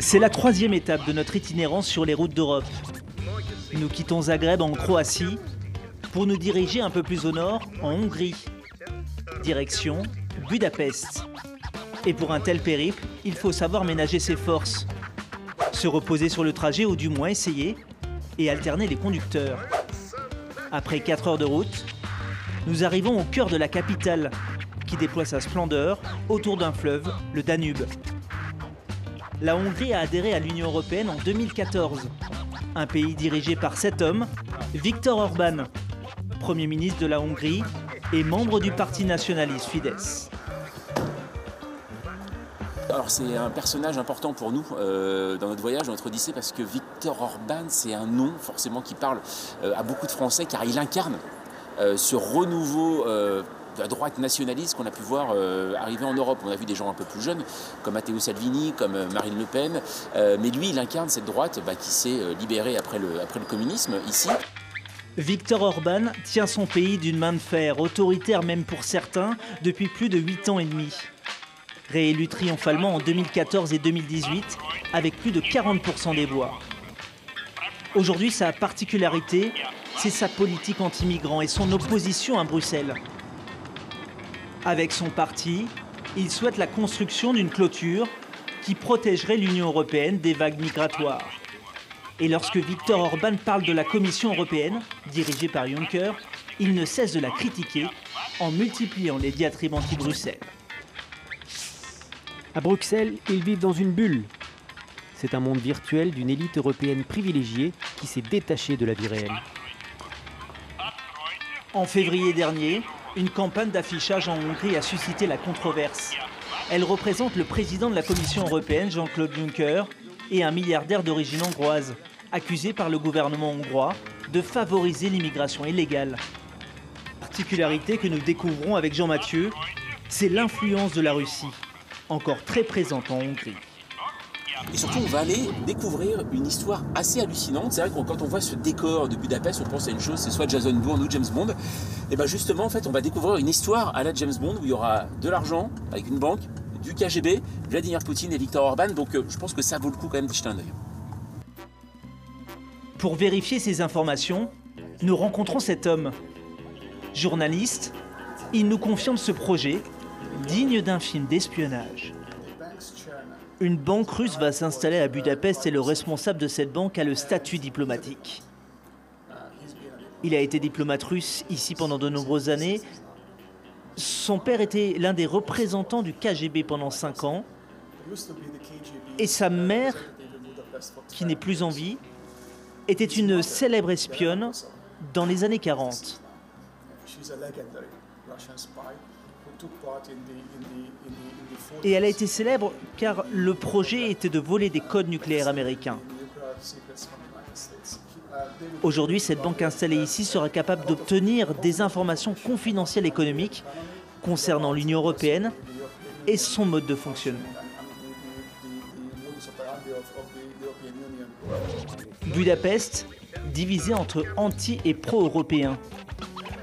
C'est la troisième étape de notre itinérance sur les routes d'Europe. Nous quittons Zagreb en Croatie pour nous diriger un peu plus au nord, en Hongrie. Direction Budapest. Et pour un tel périple, il faut savoir ménager ses forces, se reposer sur le trajet ou du moins essayer, et alterner les conducteurs. Après 4 heures de route, nous arrivons au cœur de la capitale, qui déploie sa splendeur autour d'un fleuve, le Danube. La Hongrie a adhéré à l'Union européenne en 2014. Un pays dirigé par cet homme, Viktor Orban, Premier ministre de la Hongrie et membre du parti nationaliste Fidesz. Alors c'est un personnage important pour nous dans notre voyage, dans notre odyssée, parce que Viktor Orban, c'est un nom forcément qui parle à beaucoup de Français, car il incarne ce renouveau de la droite nationaliste qu'on a pu voir arriver en Europe. On a vu des gens un peu plus jeunes, comme Matteo Salvini, comme Marine Le Pen, mais lui, il incarne cette droite qui s'est libérée après le communisme, ici. Viktor Orban tient son pays d'une main de fer, autoritaire même pour certains, depuis plus de 8 ans et demi. Réélu triomphalement en 2014 et 2018, avec plus de 40% des voix. Aujourd'hui, sa particularité, c'est sa politique anti-migrants et son opposition à Bruxelles. Avec son parti, il souhaite la construction d'une clôture qui protégerait l'Union européenne des vagues migratoires. Et lorsque Viktor Orban parle de la Commission européenne, dirigée par Juncker, il ne cesse de la critiquer en multipliant les diatribes anti-Bruxelles. À Bruxelles, ils vivent dans une bulle. C'est un monde virtuel d'une élite européenne privilégiée qui s'est détachée de la vie réelle. En février dernier, une campagne d'affichage en Hongrie a suscité la controverse. Elle représente le président de la Commission européenne, Jean-Claude Juncker, et un milliardaire d'origine hongroise, accusé par le gouvernement hongrois de favoriser l'immigration illégale. La particularité que nous découvrons avec Jean Mathieu, c'est l'influence de la Russie, encore très présente en Hongrie. Et surtout, on va aller découvrir une histoire assez hallucinante. C'est vrai que quand on voit ce décor de Budapest, on pense à une chose, c'est soit Jason Bourne ou James Bond. Et bien justement, en fait, on va découvrir une histoire à la James Bond où il y aura de l'argent avec une banque, du KGB, Vladimir Poutine et Viktor Orban. Donc je pense que ça vaut le coup quand même d'y jeter un œil. Pour vérifier ces informations, nous rencontrons cet homme. Journaliste, il nous confirme ce projet, digne d'un film d'espionnage. Une banque russe va s'installer à Budapest et le responsable de cette banque a le statut diplomatique. Il a été diplomate russe ici pendant de nombreuses années. Son père était l'un des représentants du KGB pendant 5 ans. Et sa mère, qui n'est plus en vie, était une célèbre espionne dans les années 40. Et elle a été célèbre car le projet était de voler des codes nucléaires américains. Aujourd'hui, cette banque installée ici sera capable d'obtenir des informations confidentielles économiques concernant l'Union européenne et son mode de fonctionnement. Budapest, divisé entre anti- et pro-européens.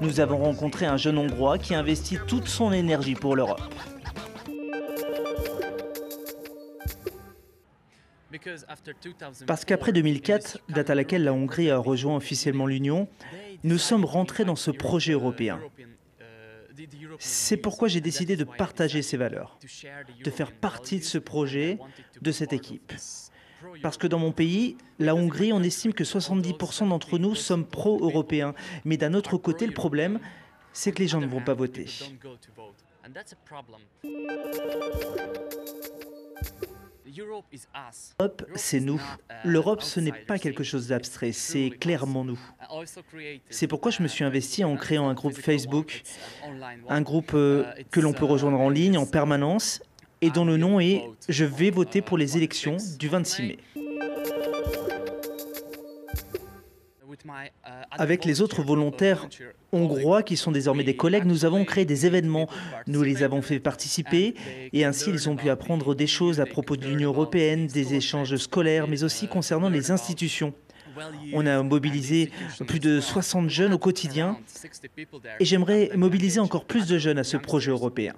Nous avons rencontré un jeune Hongrois qui investit toute son énergie pour l'Europe. Parce qu'après 2004, date à laquelle la Hongrie a rejoint officiellement l'Union, nous sommes rentrés dans ce projet européen. C'est pourquoi j'ai décidé de partager ces valeurs, de faire partie de ce projet, de cette équipe. Parce que dans mon pays, la Hongrie, on estime que 70% d'entre nous sommes pro-européens. Mais d'un autre côté, le problème, c'est que les gens ne vont pas voter. L'Europe, c'est nous. L'Europe, ce n'est pas quelque chose d'abstrait, c'est clairement nous. C'est pourquoi je me suis investi en créant un groupe Facebook, un groupe que l'on peut rejoindre en ligne en permanence et dont le nom est « Je vais voter pour les élections du 26 mai ». Avec les autres volontaires hongrois qui sont désormais des collègues, nous avons créé des événements. Nous les avons fait participer et ainsi ils ont pu apprendre des choses à propos de l'Union européenne, des échanges scolaires, mais aussi concernant les institutions. On a mobilisé plus de 60 jeunes au quotidien et j'aimerais mobiliser encore plus de jeunes à ce projet européen.